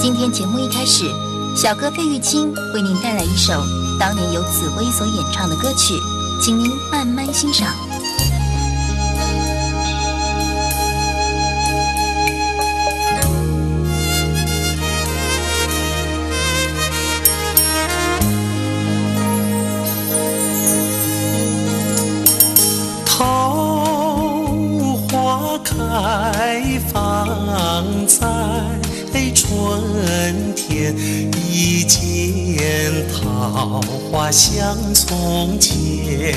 今天节目一开始，小哥费玉清为您带来一首当年由紫薇所演唱的歌曲，请您慢慢欣赏。开放在春天，一见桃花像从前，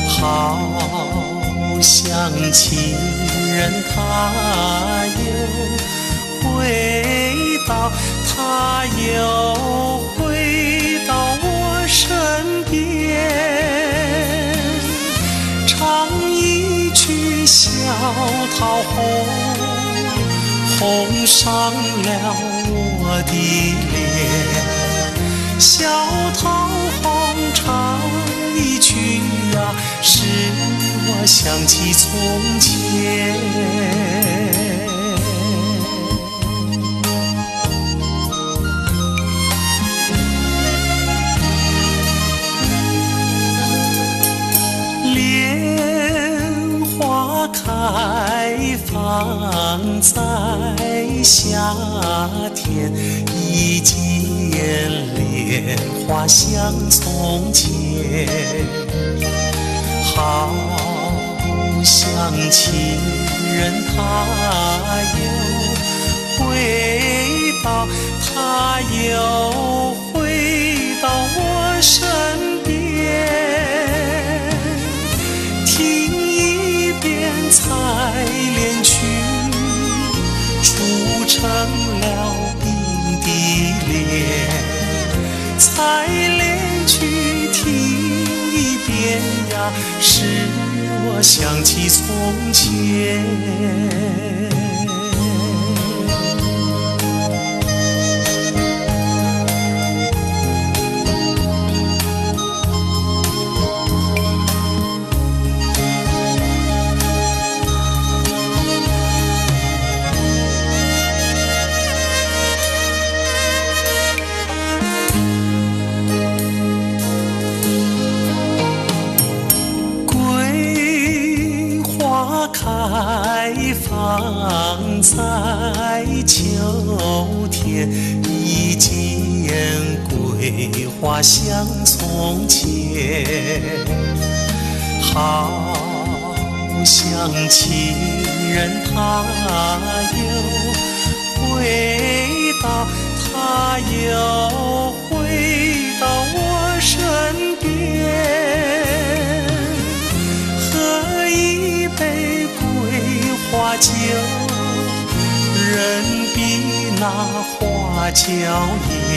好像情人他又回到，他又回到我身边，唱一曲小桃红，红上了我的脸。小桃红唱一曲啊，使我想起从前。开放在夏天，一见莲花像从前，好像情人他又回到，他又回到我身边，采莲曲铸成了冰的莲，采莲曲听一遍呀，使我想起从前。开放在秋天，一见桂花像从前，好像情人他又回到，他又回到我身边，喝一杯花酒，人比那花娇艳，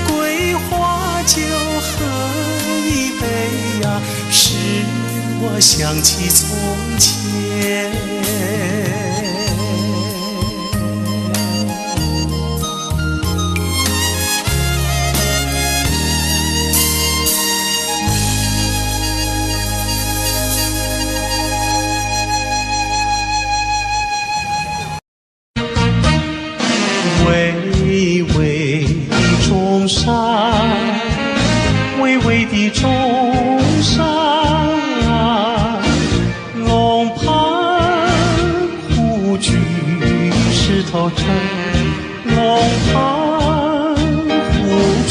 桂花酒喝一杯呀，使我想起从前。巍巍的中山，巍巍的中山，龙盘虎踞石头城，龙盘虎踞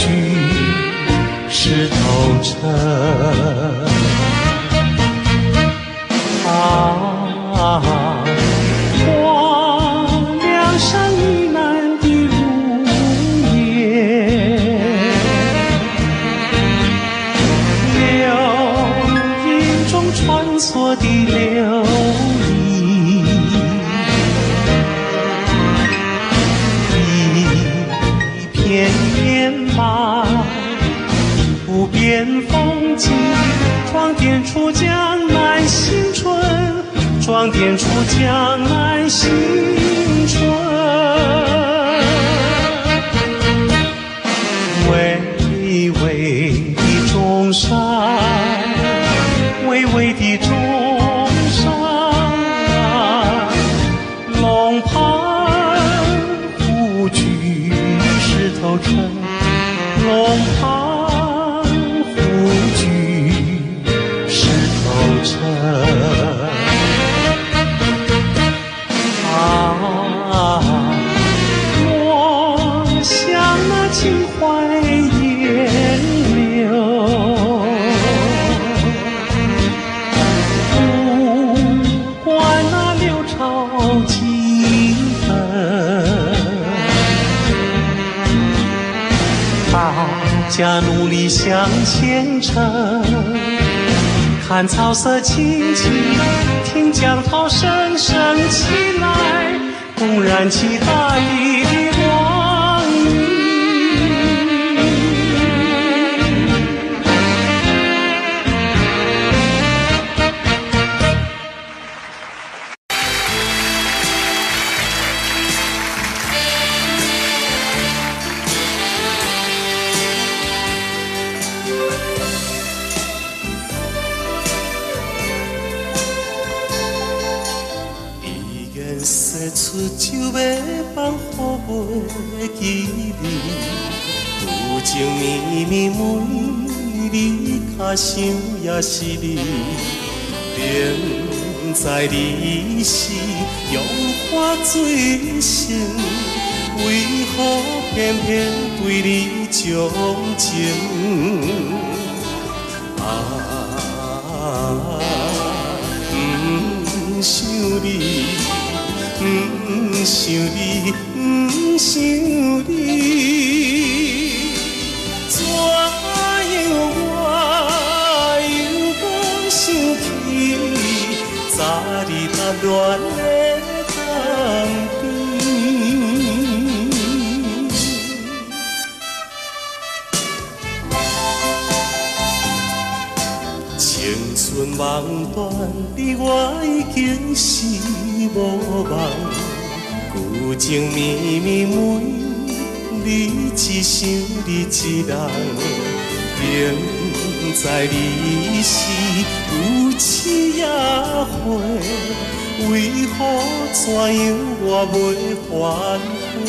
石头城。所的流萤，一片烟马，无边风景，装点出江南新春，装点出江南新春。巍巍的中山，巍巍的中山，龙盘好几分。大家努力向前程，看草色青青，听江涛声声起来，公燃起大地的光明。说出就要放予袂记你，有情绵绵每日脚想也是你，明知你是用花最深，为何偏偏对你钟情？不想你。不想你，不想你，怎样我又搁想起昨日谈恋的当边，青春梦断，你我已经是无望。旧情绵绵每日只想你一人，明知你是有痴也火，为何怎样我袂反悔？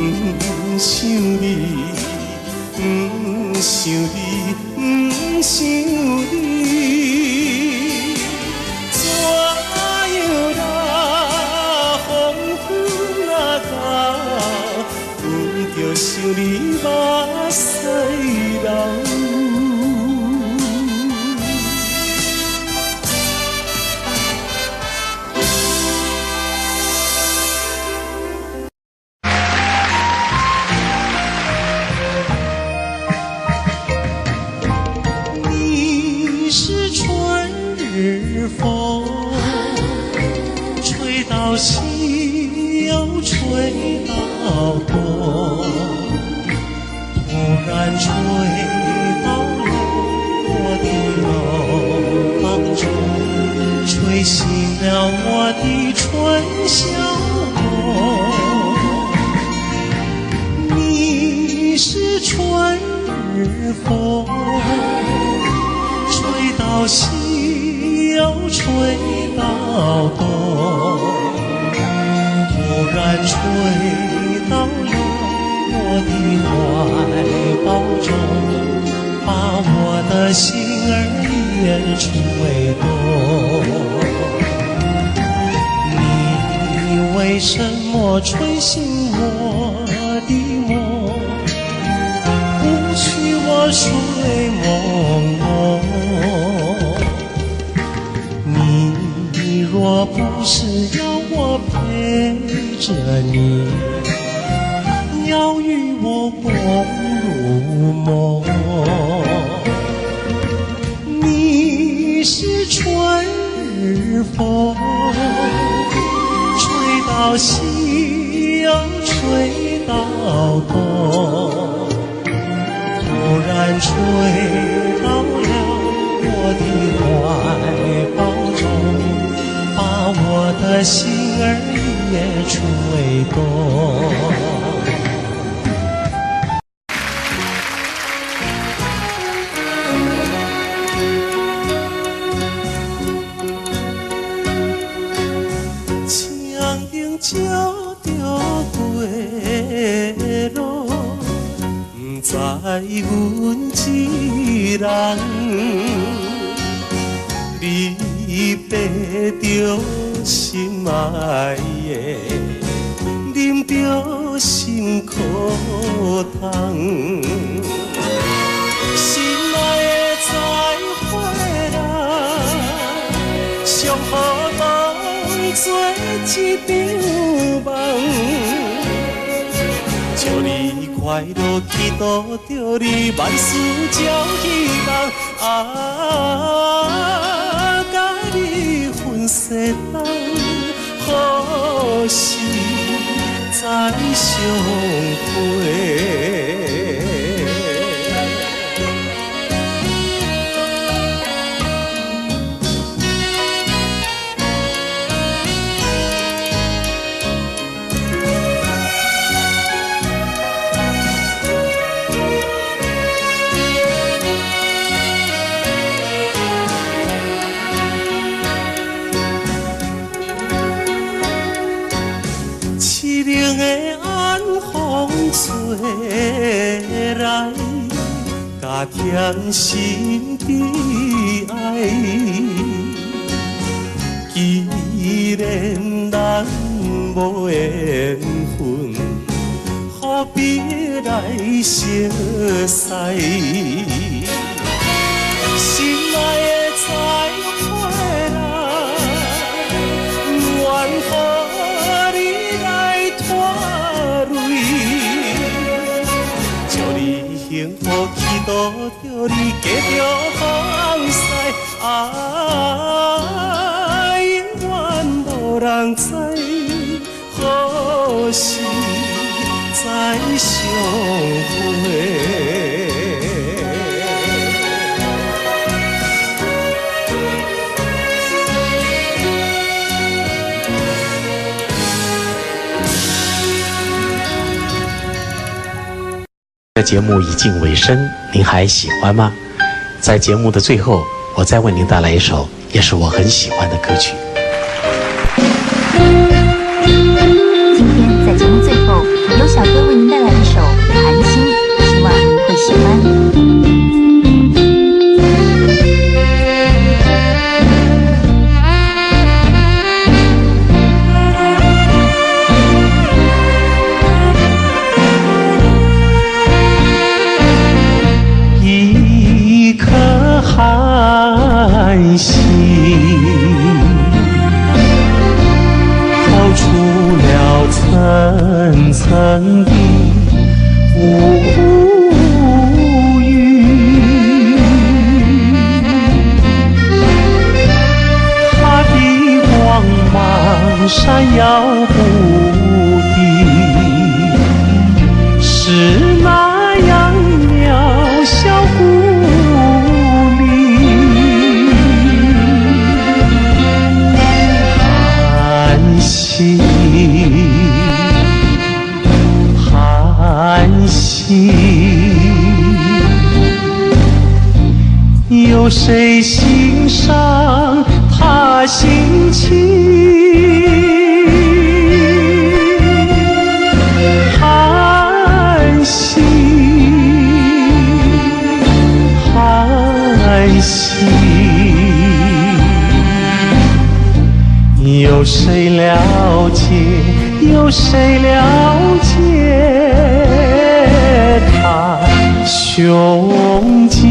不想你，不想你，不想你。想你目屎流，你是春日风，吹到西又吹到东。突然吹到了我的楼房中，吹醒了我的春晓梦。你是春日风，吹到西又吹到东，突然吹到了我的怀抱中，把我的心儿也吹动。你为什么吹醒我的梦，不许我睡朦胧？你若不是要我陪着你，要与我共入梦，你是春日风，吹到西又吹到东，突然吹到了我的怀抱中，把我的心儿也吹动。照着月路，不知阮一人，你爬着心爱的，啉着心苦汤，心爱的在。一场梦。祝你快乐，祈祷着你万事照希望。甲你分世人，何时再相会？凄凉的晚风吹来，加添心悲哀。既然咱无缘分，何必来相识？心爱的再回来，愿和你来拖累。祝你幸福，祈祷着你继续放肆。永远无人知，何时再相会？这节目已近尾声，您还喜欢吗？在节目的最后，我再为您带来一首也是我很喜欢的歌曲。今天在节目最后，由小哥为您带来一首《谈心》，希望您会喜欢。寒心透出了层层的乌云，它的光芒闪耀不定，是那样渺小寒心，有谁欣赏他心情？寒心，寒心，有谁了解？有谁了解他胸襟？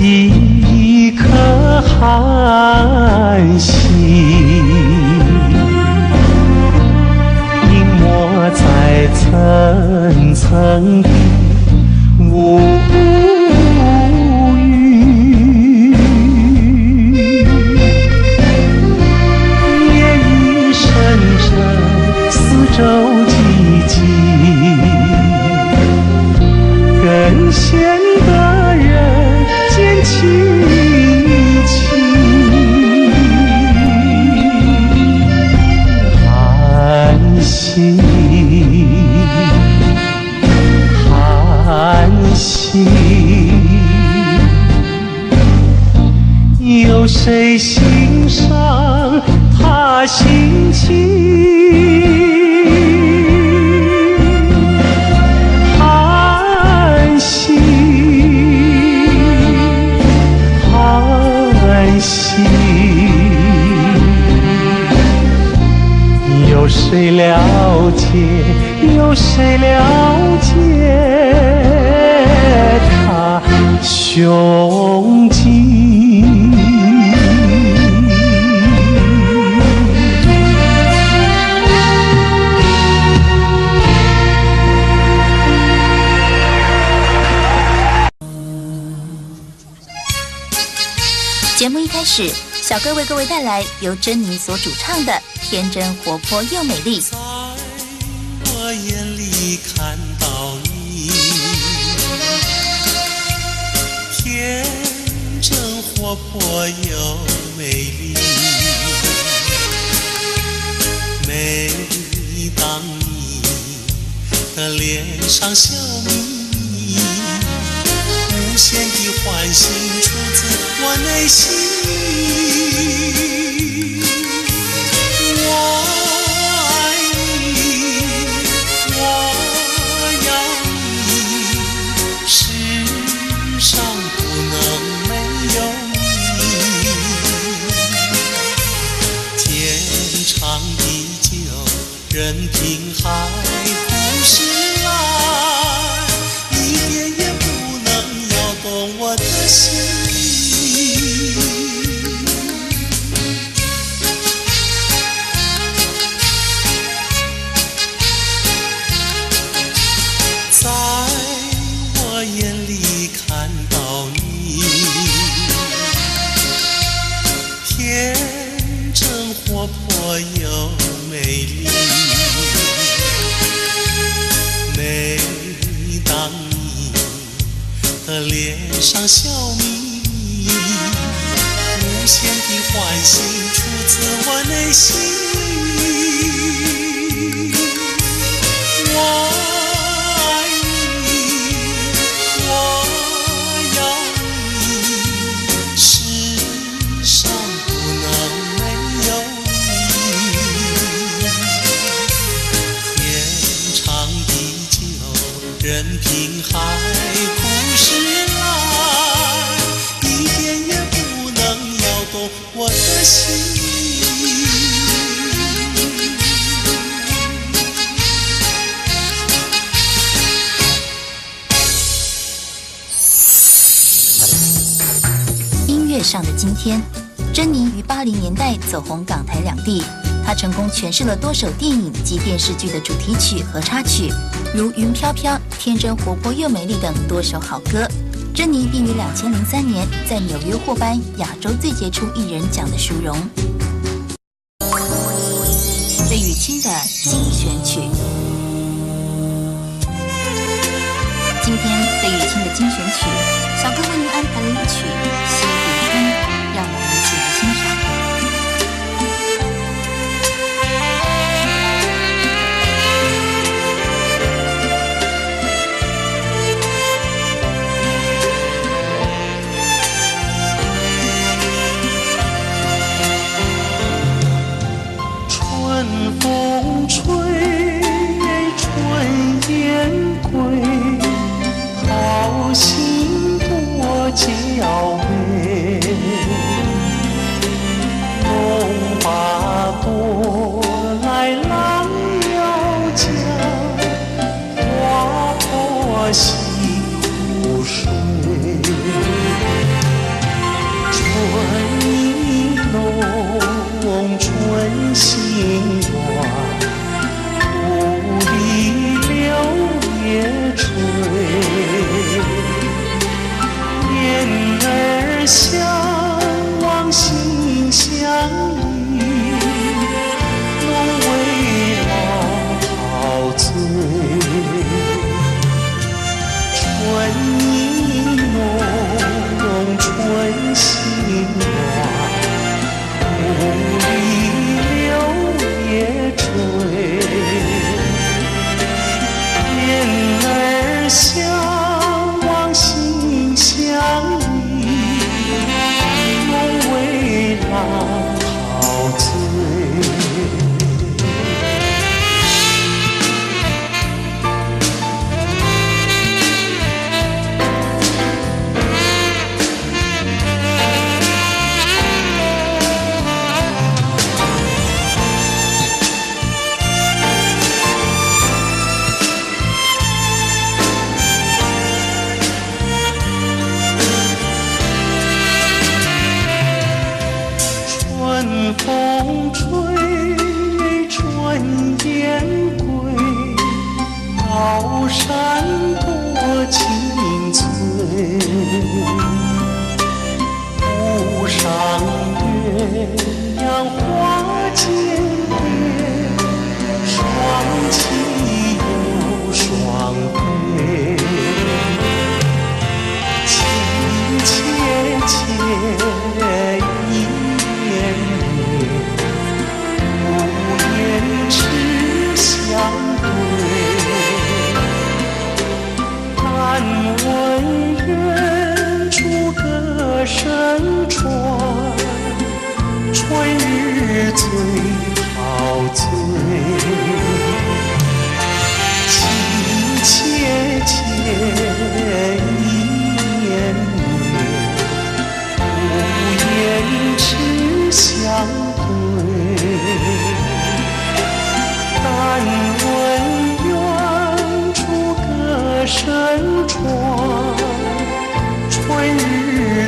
一颗寒心在层层的乌云，夜已深深，四周寂静，更显得人间凄清。寒心，寒心，有谁欣赏他心情？寒心，寒心，谁了解？有谁了解他胸襟？节目一开始，小哥为各位带来由珍妮所主唱的《天真活泼又美丽》。在我眼里看到你，天真活泼又美丽。每当你的脸上笑眯眯，无限的欢喜出自我内心。我爱你，我要你，世上不能没有你。天长地久，任凭海枯石烂，一点也不能摇动我的心。在我眼里看到你，天真活泼又美丽。每当你的脸上笑眯眯，无限的欢喜出自我内心。我爱你，我要你，世上不能没有你。天长地久，任凭海枯石烂，一点也不能摇动我的心。音乐上的今天，珍妮于80年代走红港台两地，她成功诠释了多首电影及电视剧的主题曲和插曲，如《云飘飘》《天真活泼又美丽》等多首好歌。珍妮并于2003年在纽约获颁亚洲最杰出艺人奖的殊荣。费玉清的精选曲，今天费玉清的精选曲，小哥为您安排了一曲《西湖春》，让我们一起来欣赏。春风吹，春雁归，好心多娇媚。龙把舵来郎要将，花破西湖水。春意浓，春心暖，故里柳叶垂。燕儿相望心相依，弄为郎陶醉。春意浓，春心暖，故里柳叶垂。燕儿相望心相依，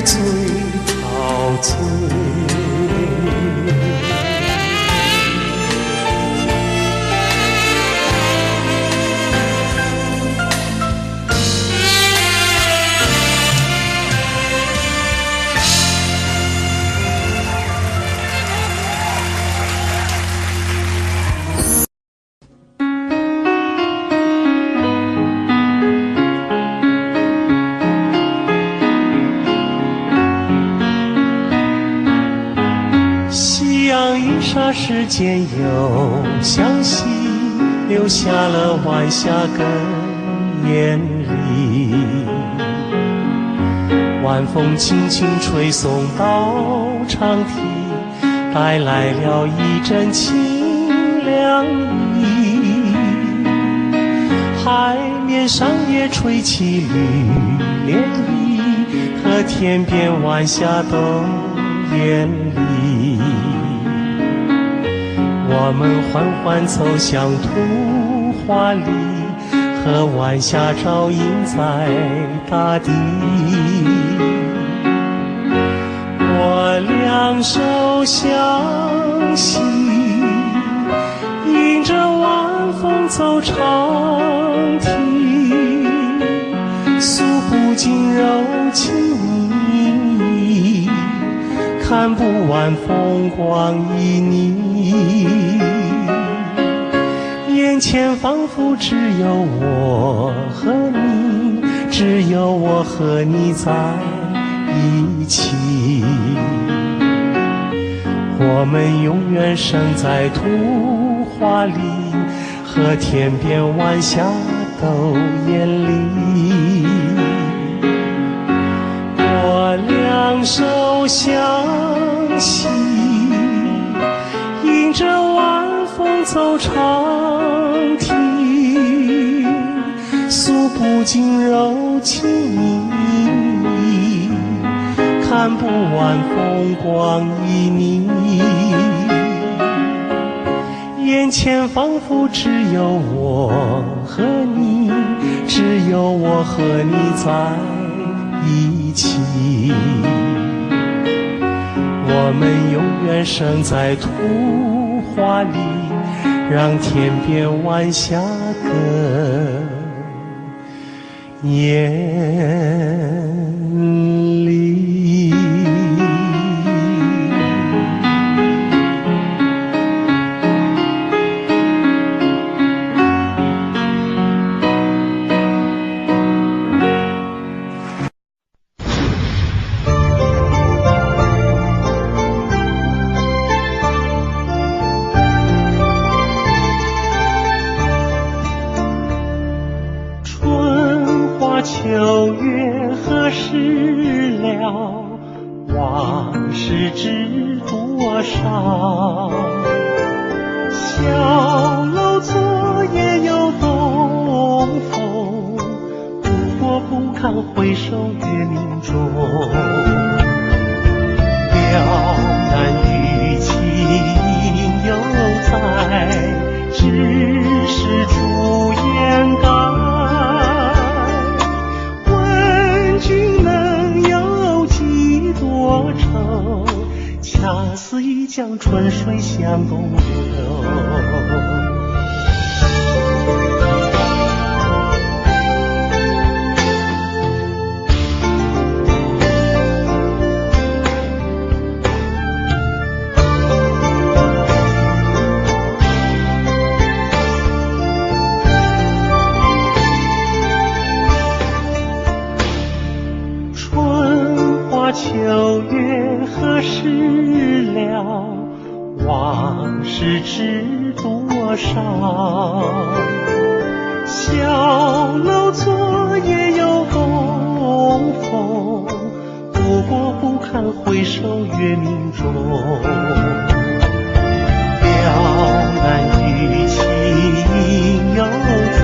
最陶醉。霎时间又向西，留下了晚霞更艳丽。晚风轻轻吹送到长堤，带来了一阵清凉意。海面上也吹起绿涟漪，和天边晚霞都艳丽。我们缓缓走向图画里，和晚霞照映在大地。我两手相携，迎着晚风走长堤，诉不尽柔情蜜意，看不完风光旖旎。眼前仿佛只有我和你，只有我和你在一起。我们永远生在图画里，和天边晚霞都艳丽。我两手相携，迎着晚风走长堤，诉不尽柔情蜜意，看不完风光旖旎。眼前仿佛只有我和你，只有我和你在一起。我们永远生在图画里，让天边晚霞更艳丽。秋月何时了？往事知多少？小楼昨夜又东风，不过不堪回首月明中。了然于情犹在，只是朱颜改。恰似一江春水向东流。春花秋月何时了？往事知多少？小楼昨夜又东风，不过不堪回首月明中。了然于情犹在，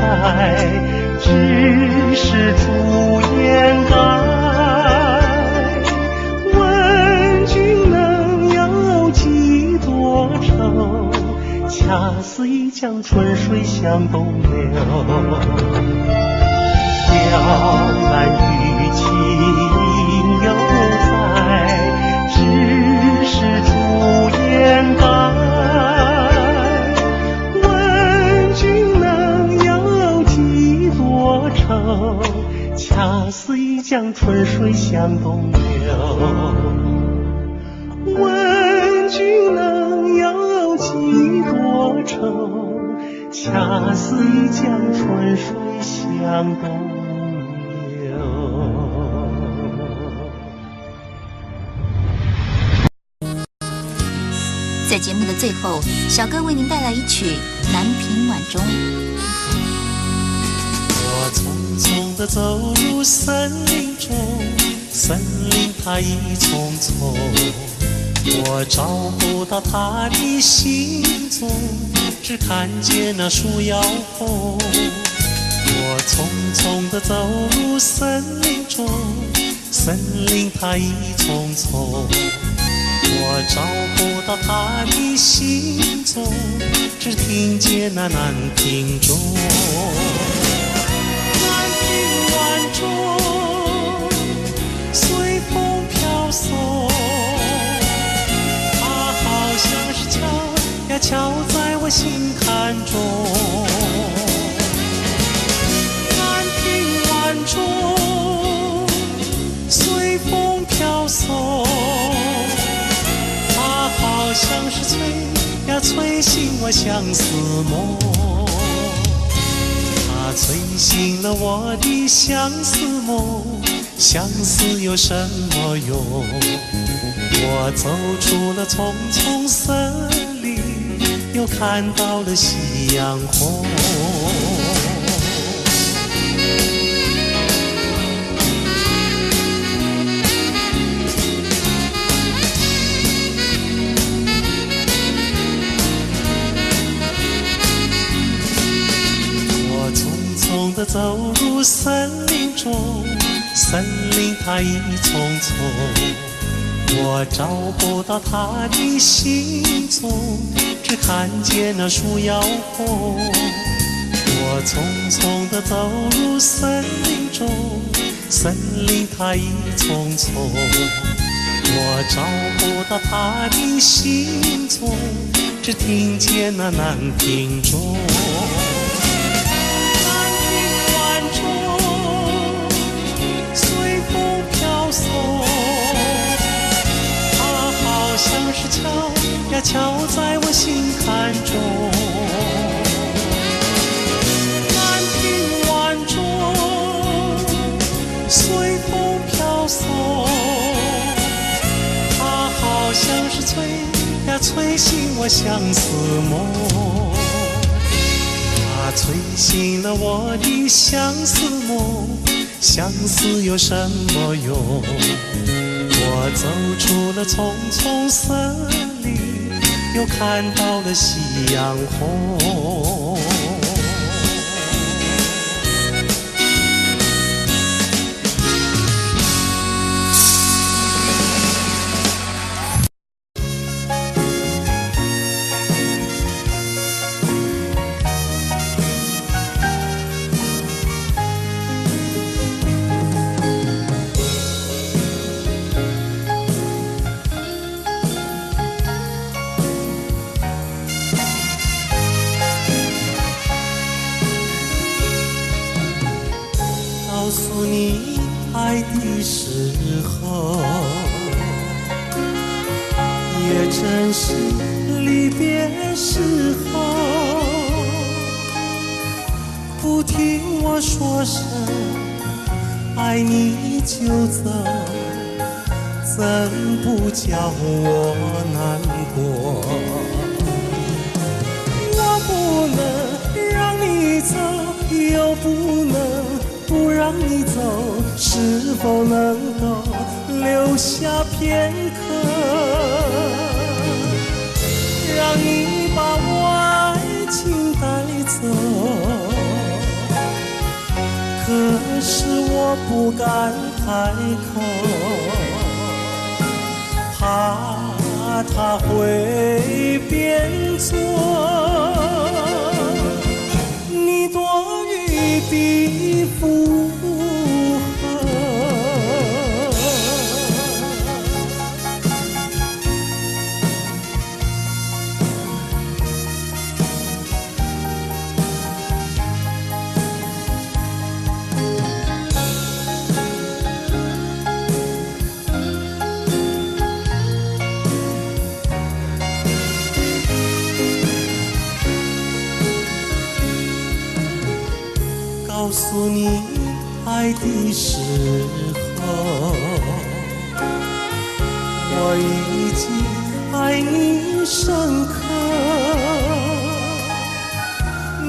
只是朱颜改。恰似一江春水向东流，了然于情犹在。春水向东流。问君能有几多愁？恰似一江春水向东流。在节目的最后，小哥为您带来一曲《南屏晚钟》。我匆匆地走入森林中，森林它一丛丛，我找不到它的行踪，只看见那树摇红。我匆匆地走入森林中，森林它一丛丛，我找不到它的行踪，只听见那南屏钟。南屏晚钟随风飘送，它好像是敲呀敲在我心坎中。南屏晚钟随风飘送，好像是催呀催醒我相思梦，它催醒了我的相思梦。相思有什么用？我走出了丛丛森林，又看到了夕阳红。走入森林中，森林它一丛丛，我找不到它的行踪，只看见那树摇红。我匆匆地走入森林中，森林它一丛丛，我找不到它的行踪，只听见那南屏钟。像是敲呀敲在我心坎中。南屏晚钟随风飘送，它好像是催呀催醒我相思梦，它催醒了我的相思梦。相思有什么用？我走出了丛丛森林，又看到了夕阳红。告诉你爱的时候，也正是离别时候。不听我说声爱你就走，怎不叫我难过？我不能让你走，又不能不让你走，是否能够留下片刻，让你把我爱情带走？可是我不敢开口，怕它会变作你多余的负荷。诉你爱的时候，我已经爱你深刻，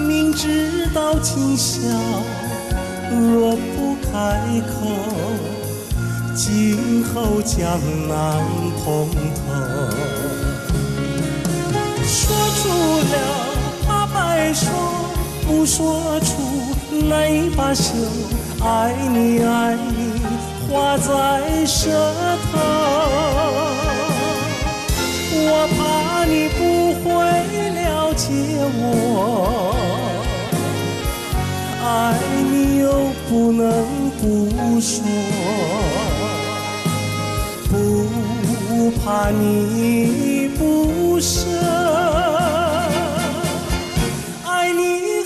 明知道今宵若不开口，今后将难碰头。说出了怕白首，不说出那把手，爱你爱你画在舌头。我怕你不会了解我，爱你又不能不说，不怕你不舍，爱你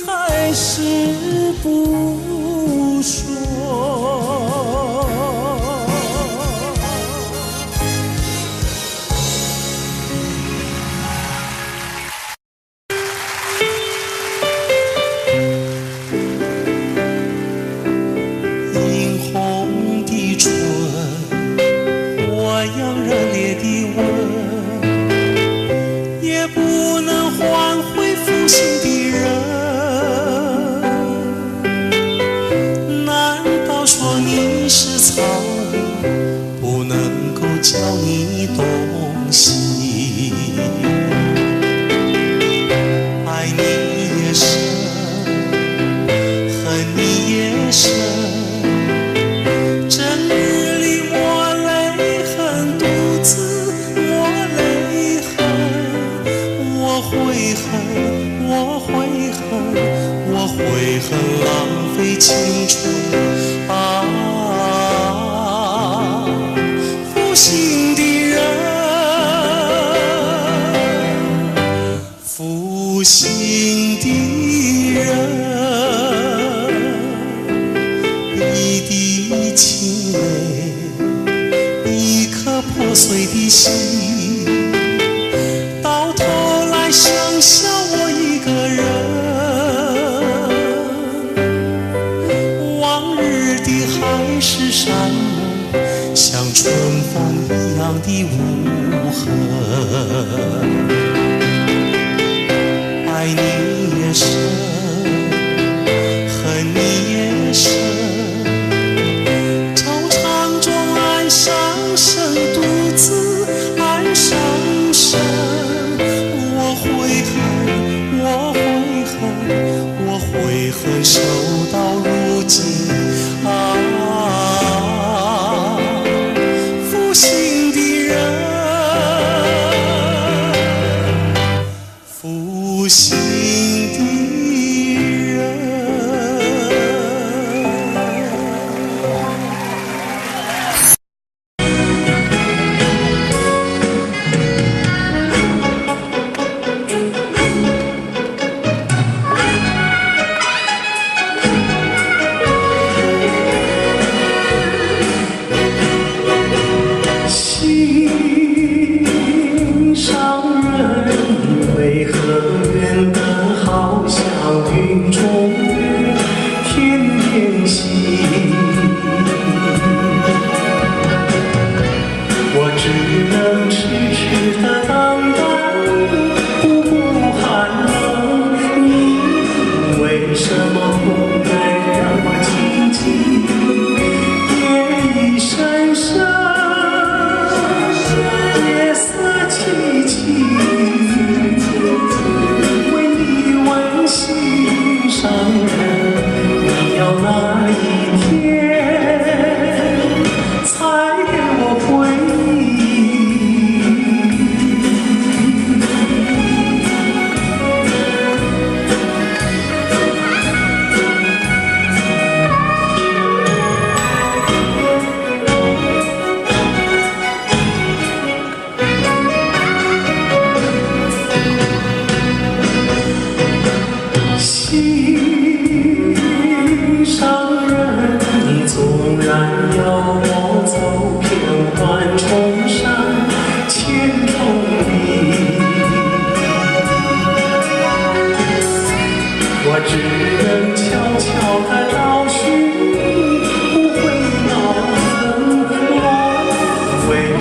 还是不说。教你东西，爱你也深，恨你也深。整日里我泪痕，独自我泪痕，我悔恨，我悔恨，我悔恨浪费青春啊！负心的人，负心的人，一滴清泪，一颗破碎的心，到头来剩下我一个人。往日的海誓山盟，像春风一样的无痕。爱你也深，恨你也深，惆怅中暗伤神，独自暗伤神。我悔恨，我悔恨，我悔恨，守到如今啊！负心的人，负心的人。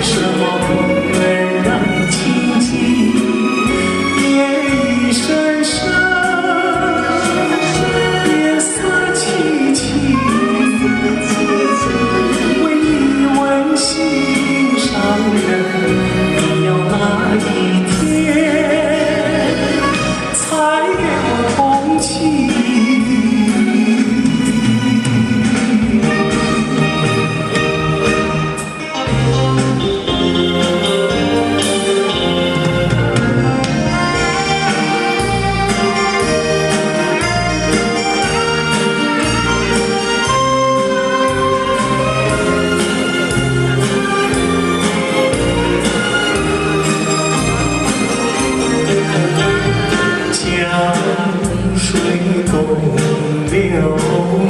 什么不能让你亲近？夜已深深，夜色凄凄，为你温馨上人，你要哪一天才给我同情？江水东流，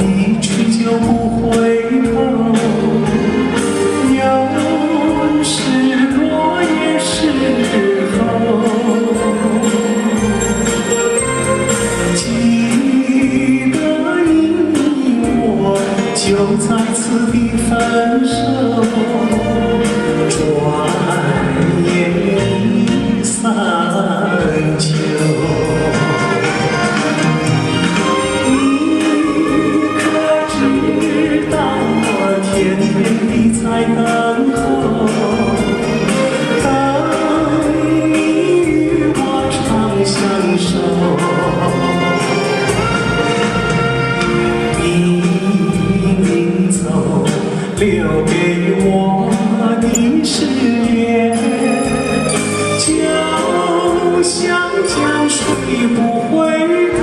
一去就不回头。有时落叶时候，记得你我就在此地分手，转眼已散秋。天天地在等候，等你与我长相守。你走，留给我的誓言，就像江水不回头。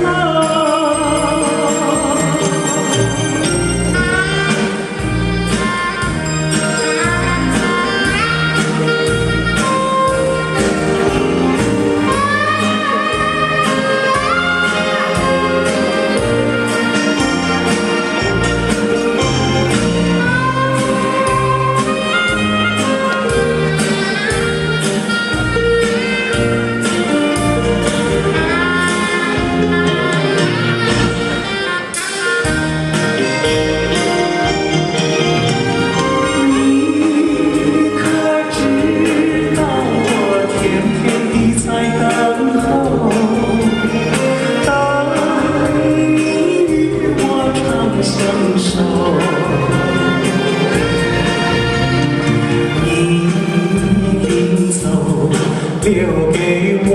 留给我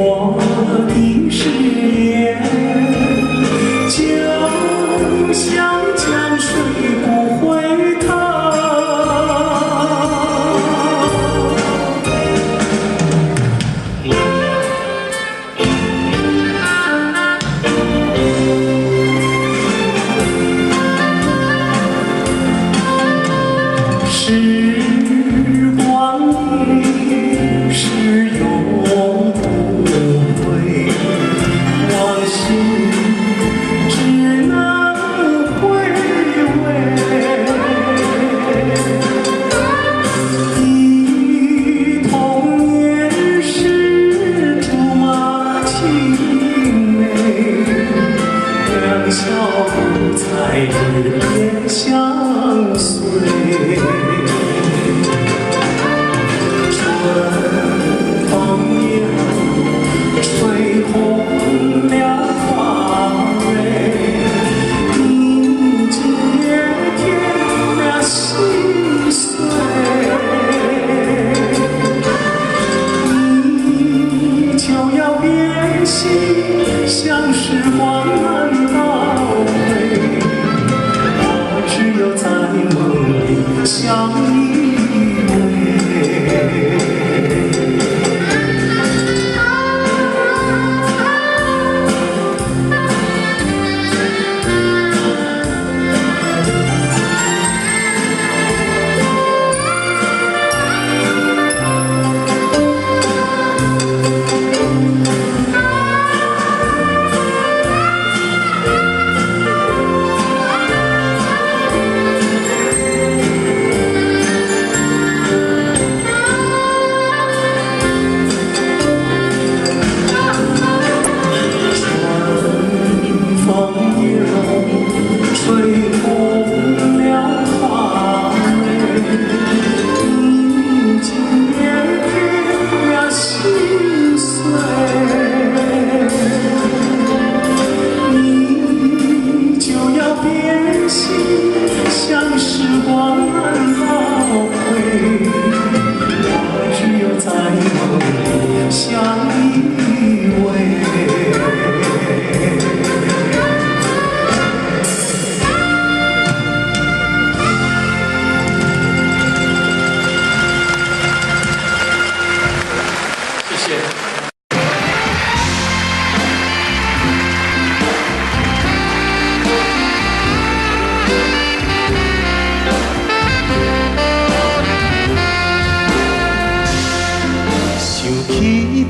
的誓言，就像江水不回头。时光也是永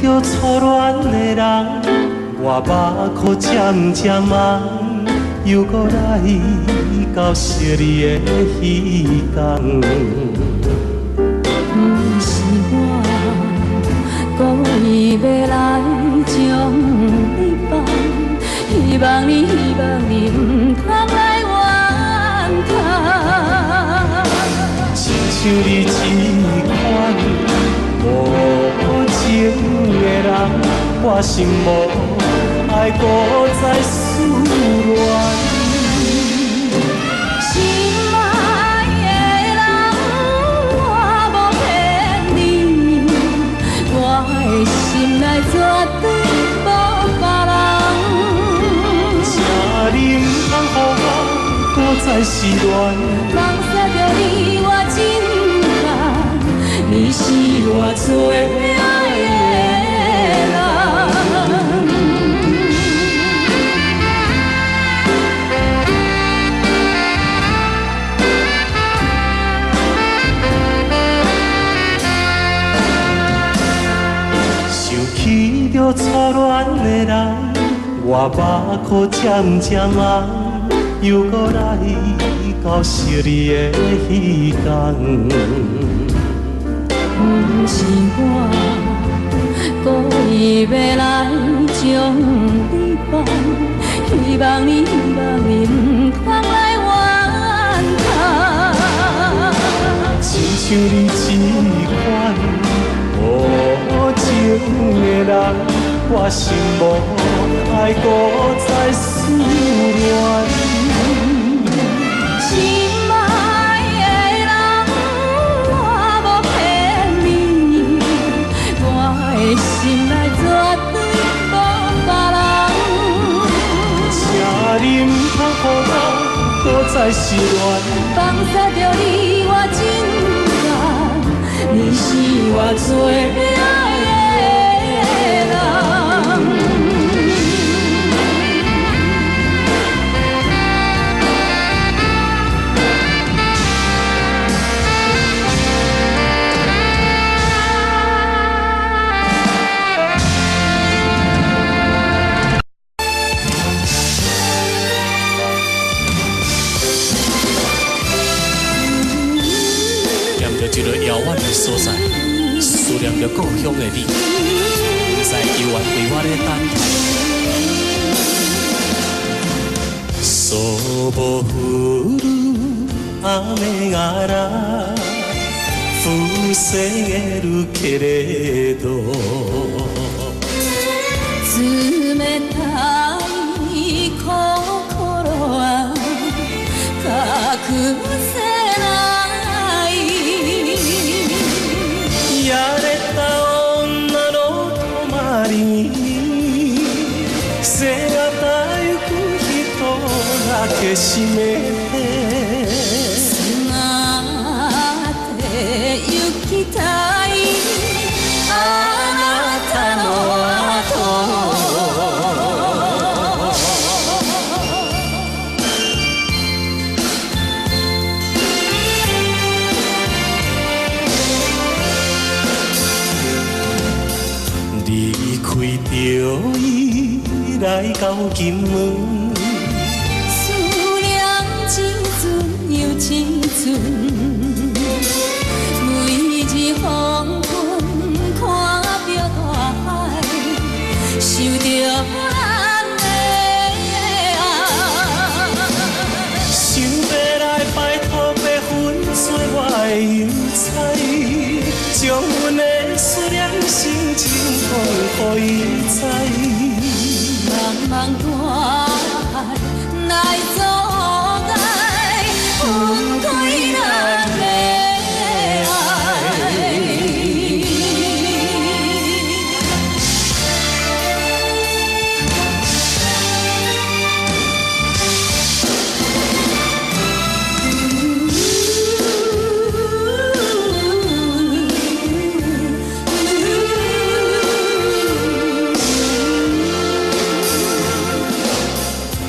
着初恋的人，我目眶渐渐红，又搁来到惜你的彼天。不是我故意要来将你放，希望你不通来怨叹。亲像你这款无情的人，我心无爱搁再思恋。心爱的人，我无骗你，我的心内绝对无别人。请你不通予我搁再失恋。放下着你我真爱，你是我最爱的人。想起着初恋的人，我目眶渐渐红，又搁来到惜你的彼天。不是我故意要来将你放，希望你不通来怨叹。亲像你这款无情的人，我心无爱搁再思恋。心爱的人，我无骗你，我的心内绝对无别人。请你不通予我搁再失恋。放下着你我真爱，你是我最爱的人。一个遥远的所在，思念着故乡的你，不知犹原为我咧等待。So雨防げるけれど冷たい心は隠せないやれた女の泊に背がゆく人だけ閉めてなって行きたいあなたの後离开着伊来到金门，思念一阵又一阵，每日黄昏看着大海，想着咱的爱，想要来拜托白粉做我的邮差，将阮的思念心情讲予伊知。茫茫大海来阻碍，分开咱的爱。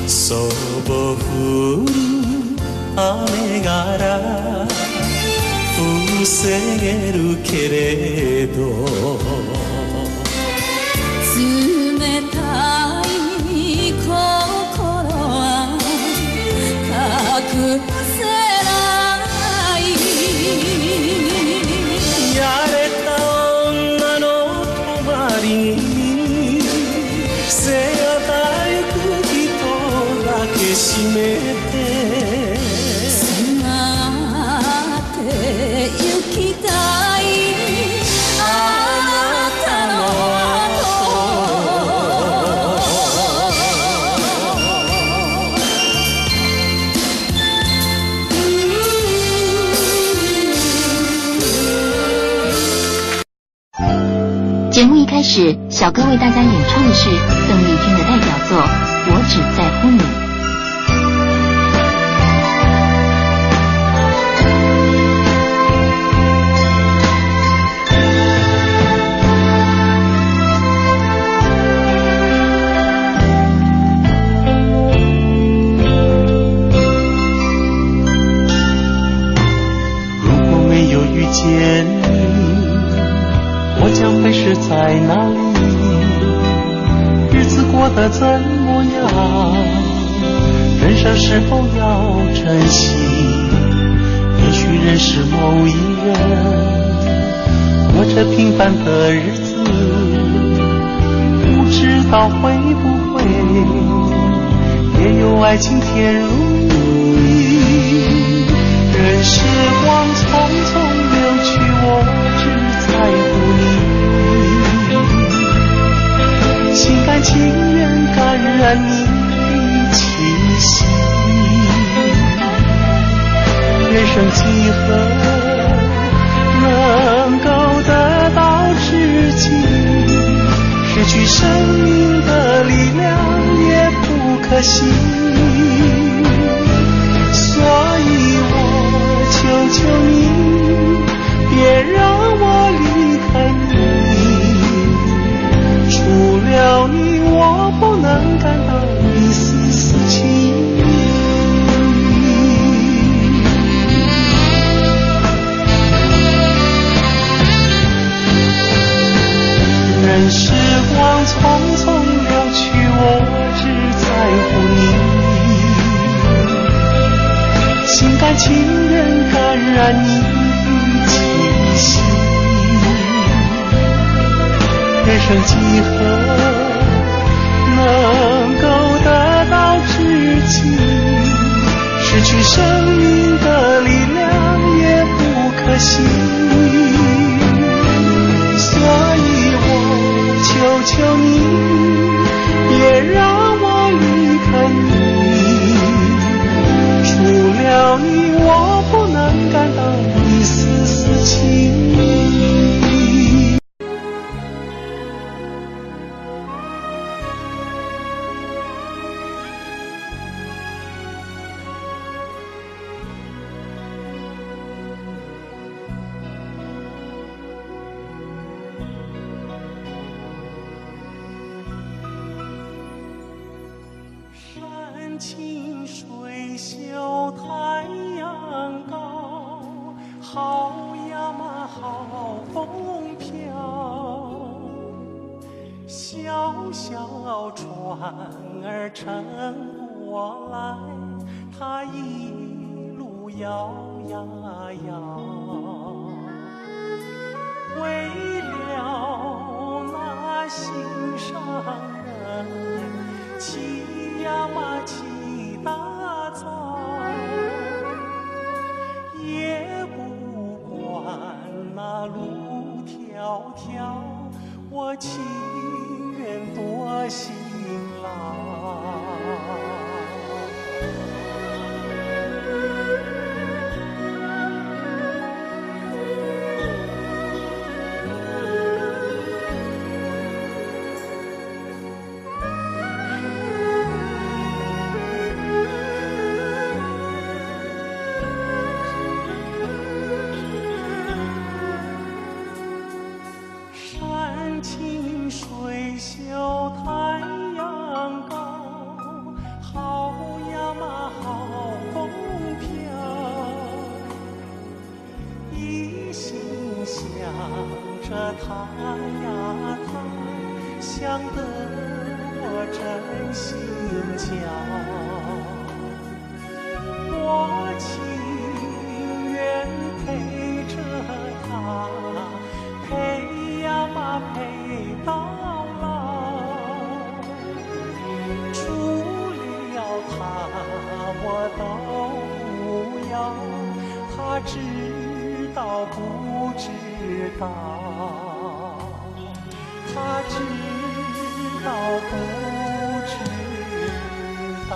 そう降る雨がら防げるけれどに背与えく人だけ締めて迫って行きたいあなたの节目一开始，小哥为大家演唱的是邓丽君的代表作《我只在乎你》。如果没有遇见你，我将会是在哪里？日子过得怎么样？人生是否要珍惜？也许认识某一人，过着平凡的日子，不知道会不会也有爱情甜如蜜。任时光匆匆流去，我只在乎你，心甘情愿感染你的气息。人生几何能够得到知己？失去生命的力量也不可惜。所以我求求你，别让我离开你。除了你，我不能感到一丝丝情意。任时光匆匆流去，我只在乎你。心甘情愿感染你的气息。人生几何能够得到知己？失去生命的力量也不可惜。所以我求求你，别让我离开你。除了你，我不能感到一丝丝情意。山清水秀太阳高，好呀嘛好风飘。小小船儿乘我来，它一路摇呀摇。为了那心上人，骑呀嘛骑大早，也不管那路迢迢，我情愿多辛劳。山清水秀太阳高，好呀嘛好风飘。一心想着他呀他，想得我真心焦。我情愿陪着他，陪呀嘛陪到我都不要，他知道不知道？他知道不知道？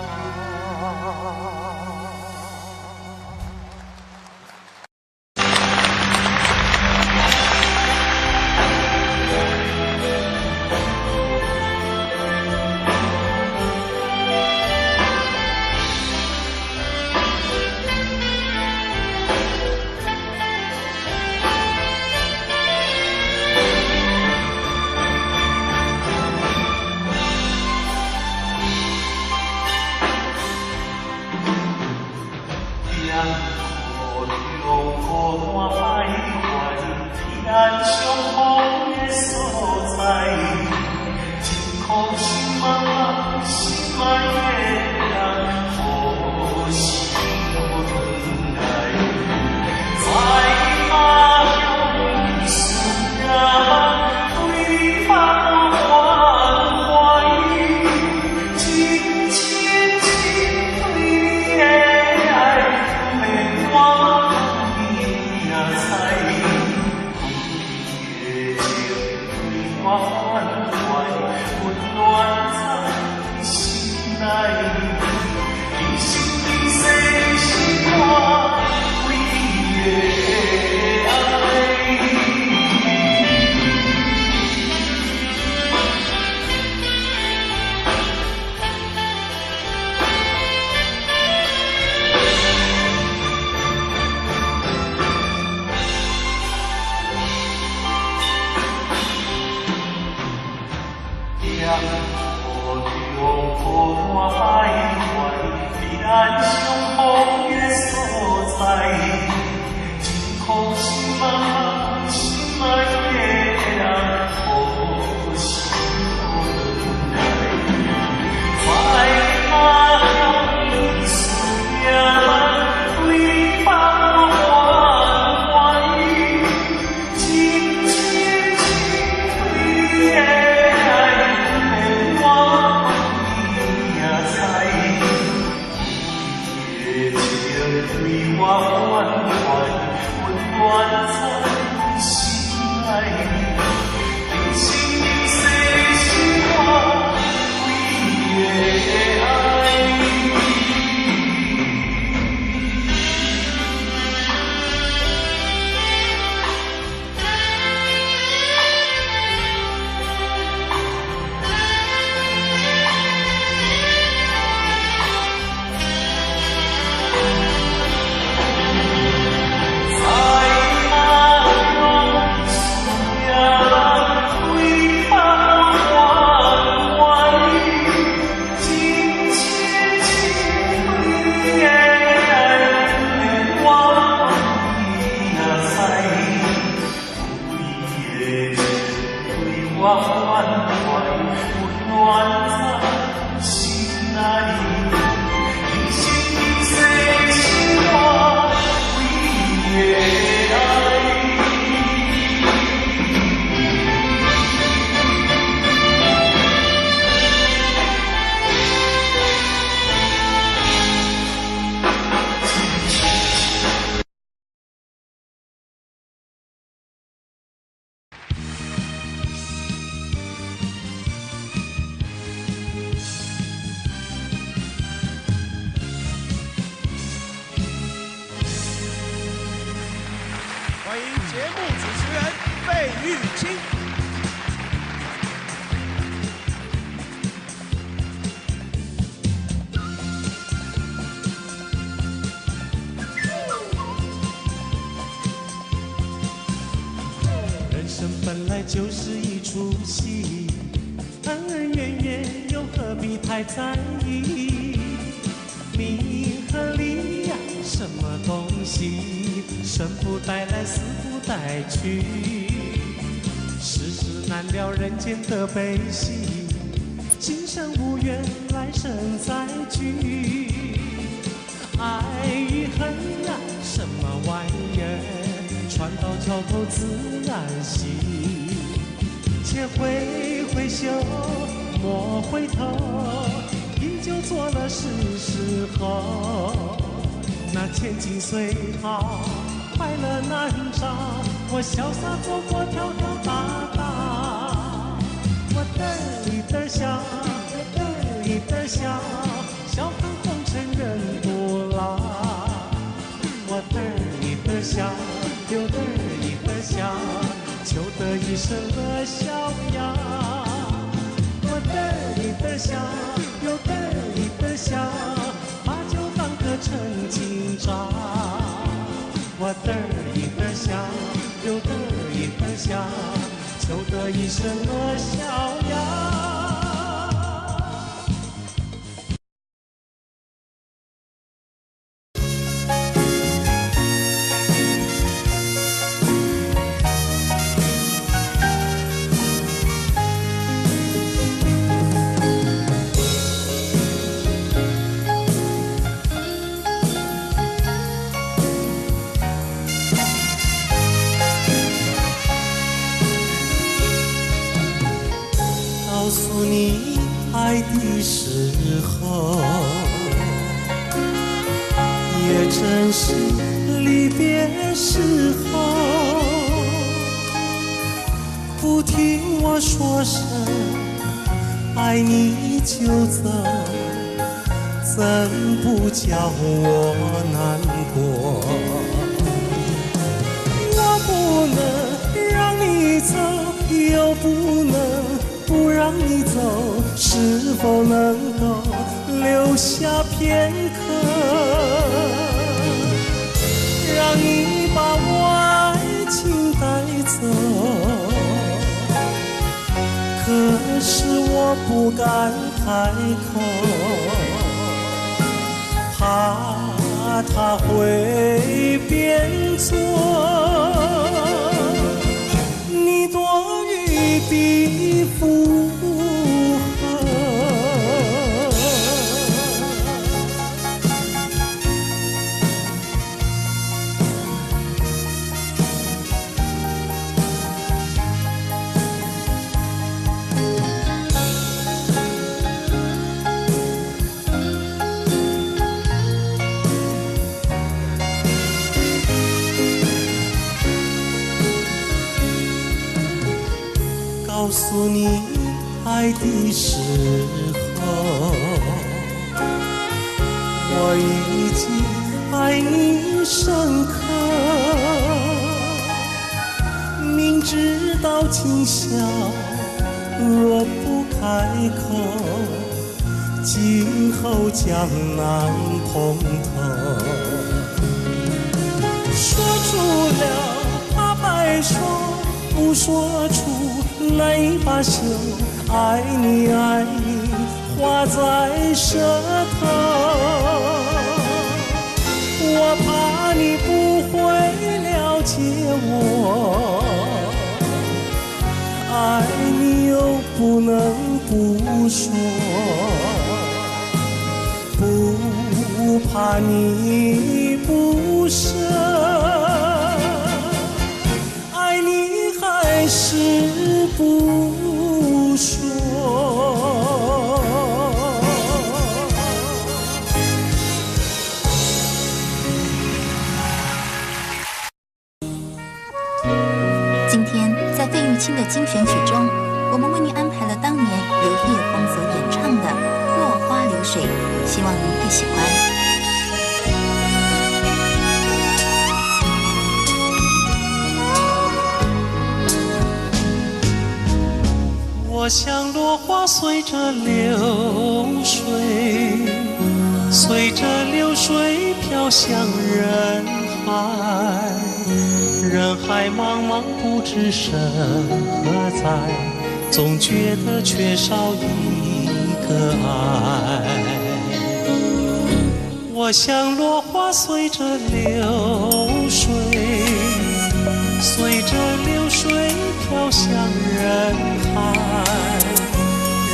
欢迎节目主持人费玉清。人生本来就是一出戏，恩恩怨怨又何必太在意？名和利呀，什么东西？生不带来，死不带去。世事难料，人间的悲喜，今生无缘，来生再聚。爱与恨呀，什么玩意儿？船到桥头自然行。且挥挥袖，莫回头，一就做了是时候。那千金随好，快乐难找，我潇洒走过跳跳打打，我嘚一嘚笑，嘚一嘚笑，笑看红尘人不老。我嘚一嘚笑，又嘚一嘚笑，求得一生的逍遥。我嘚一嘚笑，又嘚一嘚笑，把酒当歌成今朝。我嘚一嘚笑，又嘚一嘚笑，求得一生的逍遥。告诉你爱的时候，也正是离别时候。不听我说声爱你就走，怎不叫我难过？我不能让你走，又不能不让你走，是否能够留下片刻，让你把我爱情带走？可是我不敢开口，怕它会变作你多余的负荷。告诉你爱的时候，我已经爱你深刻。明知道今宵若不开口，今后将难碰头。说出了怕白说，不说出泪把羞，爱你爱你画在舌头。我怕你不会了解我，爱你又不能不说，不怕你不舍，爱你还是不说。今天在费玉清的精选曲中，我们为您安排了当年由叶枫所演唱的《落花流水》，希望您会喜欢。我像落花随着流水，随着流水飘向人海，人海茫茫不知身何在，总觉得缺少一个爱。我像落花随着流水，随着流水飘向人海，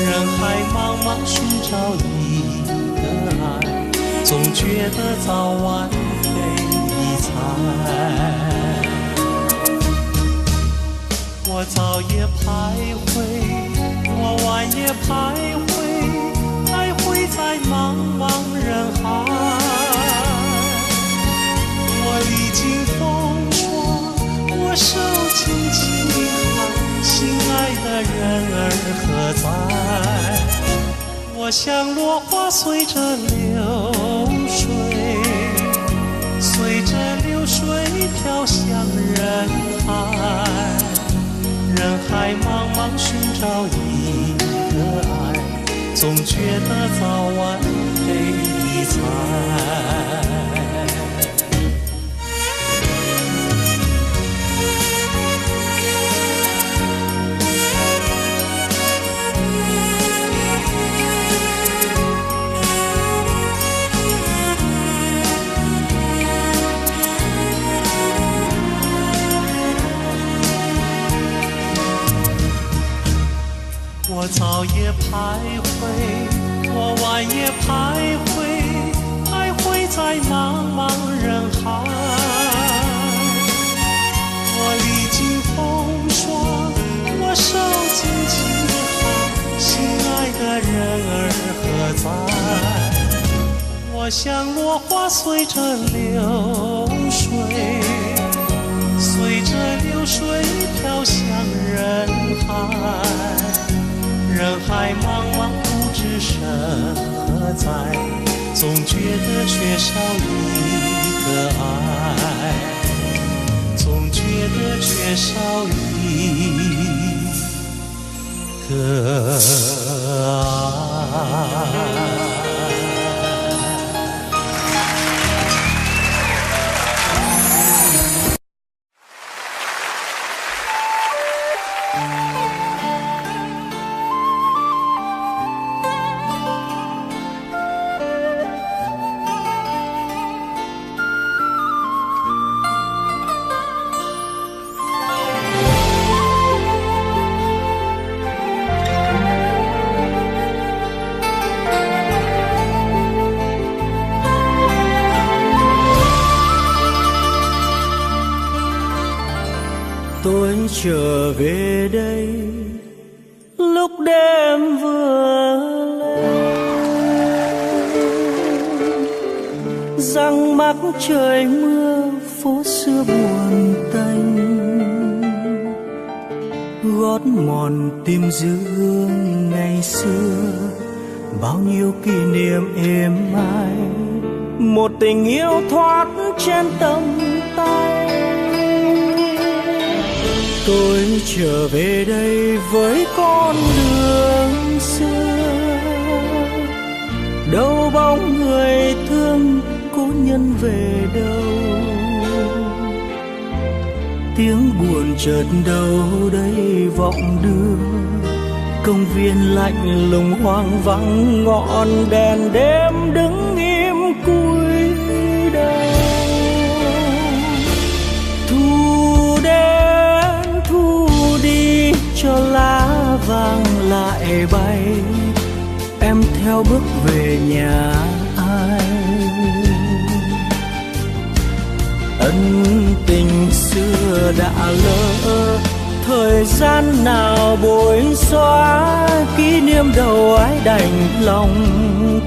人海茫茫寻找一个爱，总觉得早晚非一猜。我早夜徘徊，我晚夜徘徊，徘徊在茫茫人海。我历经风霜，我受尽饥寒，心爱的人儿何在？我像落花随着流水，随着流水飘向人海。人海茫茫寻找一个爱，总觉得早晚悲惨。我早也徘徊，我晚也徘徊，徘徊在茫茫人海。我历经风霜，我受尽饥寒，心爱的人儿何在？我像落花随着流水，随着流水飘向人海。人海茫茫不知身何在，总觉得缺少一个爱，总觉得缺少一个爱。Tôi trở về đây lúc đêm vừa lên, răng mắc trời mưa phố xưa buồn tênh, gót mòn tìm giữ hương ngày xưa, bao nhiêu kỷ niệm êm ái, một tình yêu thoát trên tầm tay. Tôi trở về đây với con đường xưa, đâu bóng người thương cố nhân về đâu, tiếng buồn chợt đâu đây vọng đưa, công viên lạnh lùng hoang vắng, ngọn đèn đêm đứng im cúi đầu. Thu đến thu đi cho lá vàng lại bay, em theo bước về nhà ai. Ân tình xưa đã lỡ, thời gian nào bối xóa, kỷ niệm đầu ái đành lòng